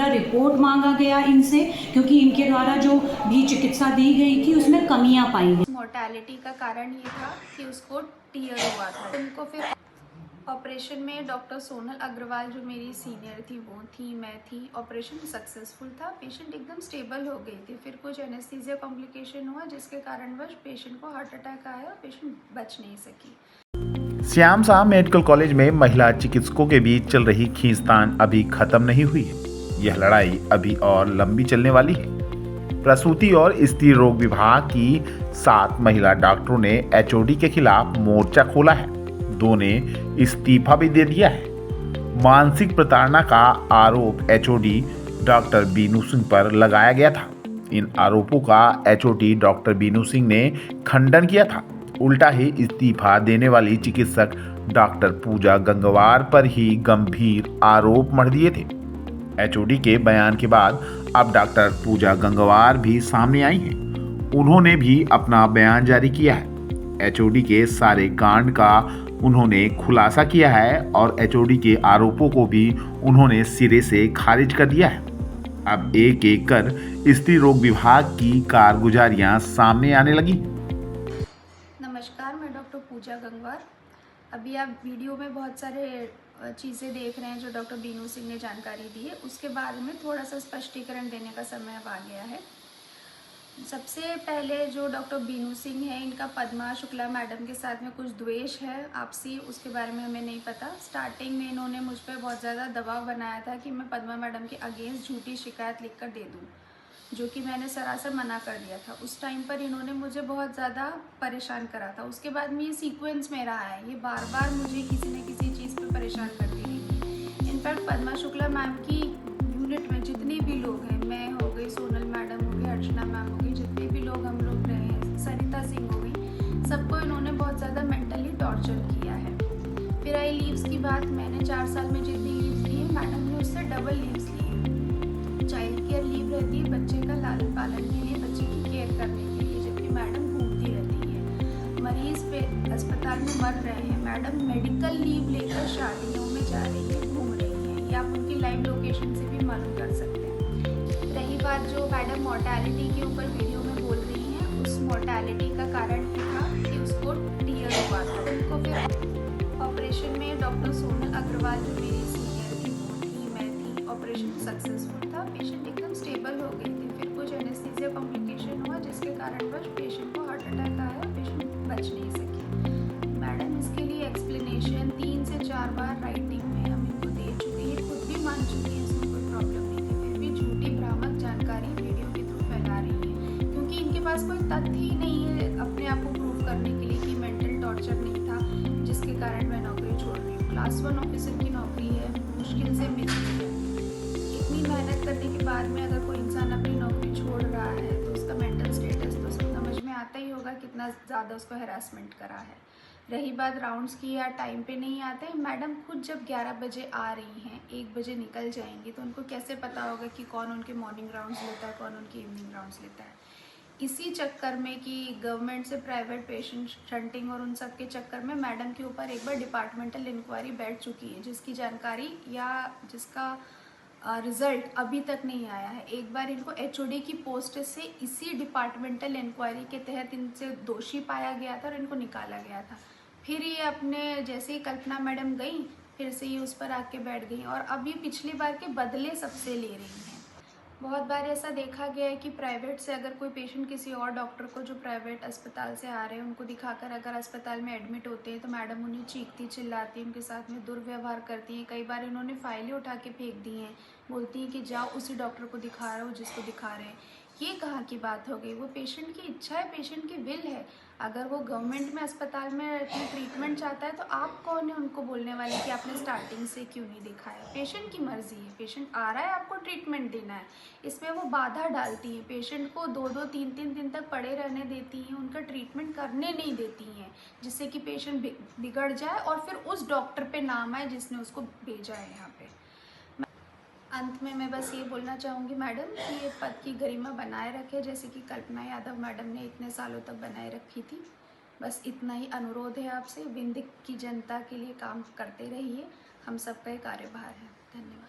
पूरा रिपोर्ट मांगा गया इनसे, क्योंकि इनके द्वारा जो भी चिकित्सा दी गई थी उसमें कमियां पाई गई। मोर्टेलिटी का कारण ये था कि उसको टीयर हुआ था। उनको फिर ऑपरेशन में डॉक्टर सोनल अग्रवाल जो मेरी सीनियर थी वो थी, मैं थी। ऑपरेशन सक्सेसफुल था, पेशेंट एकदम स्टेबल हो गई थी। फिर कुछ एनेस्थीसिया कॉम्प्लिकेशन हुआ जिसके कारणवश पेशेंट को हार्ट अटैक आया और पेशेंट बच नहीं सकी। श्याम शाह मेडिकल कॉलेज में महिला चिकित्सकों के बीच चल रही खींचतान अभी खत्म नहीं हुई है। यह लड़ाई अभी और लंबी चलने वाली है। प्रसूति और स्त्री रोग विभाग की 7 महिला डॉक्टरों ने एचओडी के खिलाफ मोर्चा खोला है। 2 ने इस्तीफा भी दे दिया है। मानसिक प्रताड़ना का आरोप एचओडी डॉक्टर बीनू सिंह पर लगाया गया था। इन आरोपों का एचओडी डॉक्टर बीनू सिंह ने खंडन किया था। उल्टा ही इस्तीफा देने वाली चिकित्सक डॉक्टर पूजा गंगवार पर ही गंभीर आरोप मढ़ दिए थे। एचओडी के बयान के बाद अब डॉक्टर पूजा गंगवार भी सामने आई हैं। उन्होंने भी अपना बयान जारी किया है। एचओडी के सारे कांड का उन्होंने खुलासा किया है और एचओडी के आरोपों को भी उन्होंने सिरे से खारिज कर दिया है। अब एक एक कर स्त्री रोग विभाग की कारगुजारियां सामने आने लगी। नमस्कार, मैं डॉक्टर पूजा गंगवार। अभी आप वीडियो में बहुत सारे चीज़ें देख रहे हैं जो डॉक्टर बीनू सिंह ने जानकारी दी है, उसके बारे में थोड़ा सा स्पष्टीकरण देने का समय अब आ गया है। सबसे पहले जो डॉक्टर बीनू सिंह है, इनका पद्मा शुक्ला मैडम के साथ में कुछ द्वेष है आपसी, उसके बारे में हमें नहीं पता। स्टार्टिंग में इन्होंने मुझ पर बहुत ज़्यादा दबाव बनाया था कि मैं पद्मा मैडम के अगेंस्ट झूठी शिकायत लिखकर दे दूँ, जो कि मैंने सरासर मना कर दिया था। उस टाइम पर इन्होंने मुझे बहुत ज़्यादा परेशान करा था। उसके बाद में ये सीक्वेंस में रहा है, ये बार बार मुझे किसी न किसी चीज़ पे परेशान करती रही। इनफैक्ट पद्मा शुक्ला मैम की यूनिट में जितने भी लोग हैं, मैं हो गई, सोनल मैडम हो गई, अर्चना मैम हो गई, जितने भी लोग हम लोग रहे हैं, सरिता सिंह हो गई, सबको इन्होंने बहुत ज़्यादा मेंटली टॉर्चर किया है। फिर आई लीव्स की बात, मैंने 4 साल में जितनी लीव्स ली है, मैडम ने उससे डबल लीव्स ली है। चाइल्ड केयर लीव रहती है बच्चे का लालन पालन के लिए, बच्चे की केयर करने के लिए, जबकि मैडम घूमती रहती है। मरीज पे अस्पताल में मर रहे हैं, मैडम मेडिकल लीव लेकर शादियों में जा रही है, घूम रही है। ये आप उनकी लाइव लोकेशन से भी मालूम कर सकते हैं। रही बात जो मैडम मोर्टेलिटी के ऊपर वीडियो में बोल रही हैं, उस मोर्टेलिटी का कारण ये था कि उसको टीयर हुआ था। उनको फिर ऑपरेशन में डॉक्टर सोनल अग्रवाल जो मेरी सीनियर थी वो थी, मैं थी। ऑपरेशन सक्सेसफुल था, पेशेंट एकदम स्टेबल हो गई थी। फिर कुछ एनेस्थीसिया कॉम्प्लिकेशन हुआ जिसके कारणवश पेशेंट को हार्ट अटैक आया, पेशेंट बच नहीं सकी। मैडम इसके लिए एक्सप्लेनेशन 3 से 4 बार राइटिंग में हम इनको दे चुके हैं, खुद भी मान चुकी हैं, इसमें कोई प्रॉब्लम नहीं थी। फिर भी झूठी भ्रामक जानकारी वीडियो के थ्रू फैला रही है, क्योंकि इनके पास कोई तथ्य ही नहीं है अपने आप को प्रूव करने के लिए कि मेंटल टॉर्चर नहीं था जिसके कारण मैं नौकरी छोड़ रही हूँ। क्लास 1 ऑफिसर की नौकरी है, मुश्किल से मिलती है। इतनी मेहनत करने के बाद में अगर कोई इंसान अपनी नौकरी छोड़ रहा है तो उसका मेंटल स्टेटस तो समझ में आता ही होगा कितना ज़्यादा उसको हैरासमेंट करा है। रही बात राउंड्स की, या टाइम पे नहीं आते, मैडम खुद जब 11 बजे आ रही हैं, 1 बजे निकल जाएंगी, तो उनको कैसे पता होगा कि कौन उनके मॉर्निंग राउंड्स लेता है, कौन उनके इवनिंग राउंड्स लेता है। इसी चक्कर में कि गवर्नमेंट से प्राइवेट पेशेंट शंटिंग और उन सब के चक्कर में मैडम के ऊपर एक बार डिपार्टमेंटल इंक्वायरी बैठ चुकी है, जिसकी जानकारी या जिसका रिजल्ट अभी तक नहीं आया है। एक बार इनको एचओडी की पोस्ट से इसी डिपार्टमेंटल इंक्वायरी के तहत इनसे दोषी पाया गया था और इनको निकाला गया था। फिर ये अपने जैसे ही कल्पना मैडम गई, फिर से ये उस पर आके बैठ गई और अब ये पिछली बार के बदले सबसे ले रही हैं। बहुत बार ऐसा देखा गया है कि प्राइवेट से अगर कोई पेशेंट किसी और डॉक्टर को जो प्राइवेट अस्पताल से आ रहे हैं उनको दिखाकर अगर अस्पताल में एडमिट होते हैं तो मैडम उन्हें चीखती चिल्लाती, उनके साथ में दुर्व्यवहार करती हैं। कई बार इन्होंने फाइलें उठा के फेंक दी हैं, बोलती हैं कि जाओ उसी डॉक्टर को दिखा रहे हो जिसको दिखा रहे हैं। ये कहाँ की बात हो गई? वो पेशेंट की इच्छा है, पेशेंट की विल है। अगर वो गवर्नमेंट में अस्पताल में ट्रीटमेंट चाहता है तो आप कौन है उनको बोलने वाले कि आपने स्टार्टिंग से क्यों नहीं दिखाया? पेशेंट की मर्जी है, पेशेंट आ रहा है, आपको ट्रीटमेंट देना है। इसमें वो बाधा डालती हैं, पेशेंट को 2-2, 3-3 दिन तक पड़े रहने देती हैं, उनका ट्रीटमेंट करने नहीं देती हैं, जिससे कि पेशेंट बिगड़ जाए और फिर उस डॉक्टर पे नाम आए जिसने उसको भेजा है यहाँ पे। अंत में मैं बस ये बोलना चाहूँगी मैडम कि ये पद की गरिमा बनाए रखे, जैसे कि कल्पना यादव मैडम ने इतने सालों तक बनाए रखी थी। बस इतना ही अनुरोध है आपसे, विंध्य की जनता के लिए काम करते रहिए, हम सबका एक कार्यभार है। धन्यवाद।